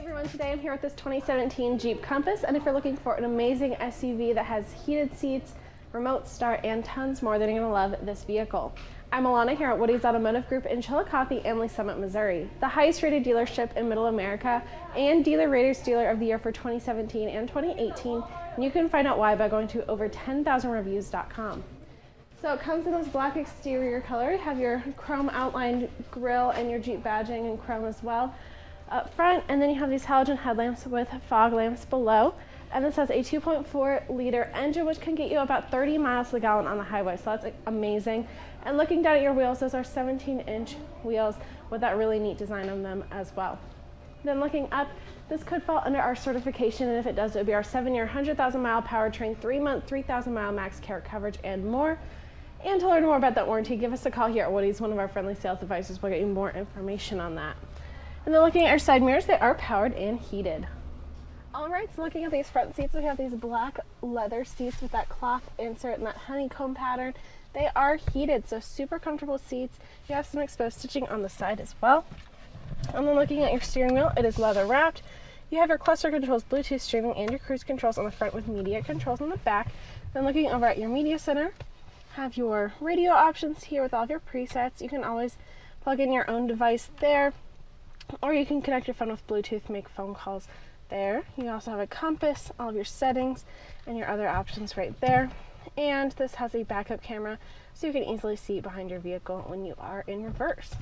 Everyone, today I'm here with this 2017 Jeep Compass, and if you're looking for an amazing SUV that has heated seats, remote start, and tons more, then you're going to love this vehicle. I'm Alana here at Woody's Automotive Group in Chillicothe and Lee Summit, Missouri, the highest rated dealership in Middle America and Dealer Raters Dealer of the Year for 2017 and 2018, and you can find out why by going to over10,000reviews.com. So it comes in this black exterior color. You have your chrome outlined grille and your Jeep badging in chrome as well up front, and then you have these halogen headlamps with fog lamps below, and this has a 2.4 liter engine which can get you about 30 miles to the gallon on the highway, so that's amazing. And looking down at your wheels, those are 17-inch wheels with that really neat design on them as well. Then looking up, this could fall under our certification, and if it does, it would be our 7-year 100,000-mile powertrain, 3-month 3,000-mile max care coverage, and more. And to learn more about that warranty, give us a call here at Woody's. One of our friendly sales advisors will get you more information on that. And then looking at our side mirrors, they are powered and heated. All right, so looking at these front seats, we have these black leather seats with that cloth insert and that honeycomb pattern. They are heated, so super comfortable seats. You have some exposed stitching on the side as well. And then looking at your steering wheel, it is leather wrapped. You have your cluster controls, Bluetooth streaming, and your cruise controls on the front with media controls on the back. Then looking over at your media center, have your radio options here with all of your presets. You can always plug in your own device there, or you can connect your phone with Bluetooth, make phone calls there. You also have a compass, all of your settings, and your other options right there. And this has a backup camera, so you can easily see behind your vehicle when you are in reverse.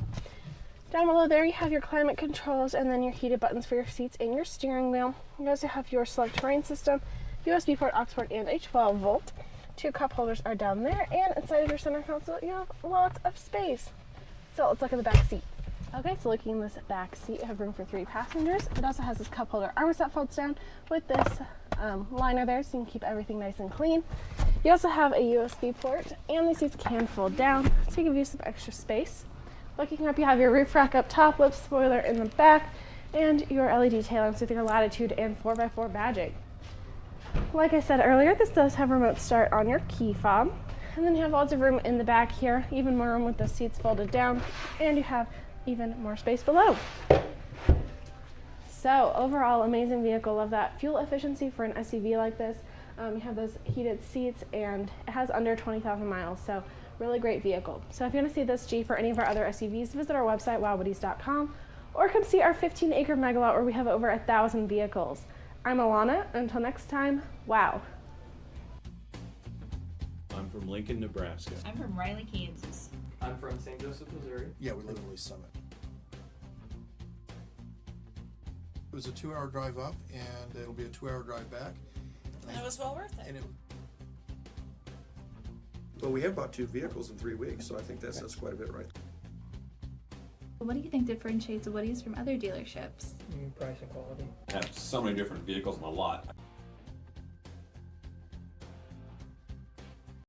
Down below there, you have your climate controls, and then your heated buttons for your seats and your steering wheel. You also have your select terrain system, USB port, aux port, and a 12-volt. 2 cup holders are down there, and inside of your center console, you have lots of space. So let's look at the back seat. Okay, so looking in this back seat, you have room for 3 passengers. It also has this cup holder armrest that folds down with this liner there, so you can keep everything nice and clean. You also have a USB port, and these seats can fold down, so you can use some extra space. Looking up, you have your roof rack up top, lip spoiler in the back, and your LED tail lamps with your Latitude and 4x4 badging. Like I said earlier, this does have remote start on your key fob, and then you have lots of room in the back here, even more room with the seats folded down, and you have even more space below. So overall, amazing vehicle. Love that fuel efficiency for an SUV like this. You have those heated seats, and it has under 20,000 miles, so really great vehicle. So if you want to see this Jeep or any of our other SUVs, visit our website, WowWoodys.com, or come see our 15-acre megalot where we have over 1,000 vehicles. I'm Alana. Until next time, wow. I'm from Lincoln, Nebraska. I'm from Riley, Kansas. I'm from St. Joseph, Missouri. Yeah, we live in Lee Summit. It was a 2-hour drive up, and it'll be a 2-hour drive back. And it was well worth it. Well, we have bought 2 vehicles in 3 weeks, so I think that's quite a bit, right? What do you think differentiates Woody's from other dealerships? Price and quality. I have so many different vehicles on the lot.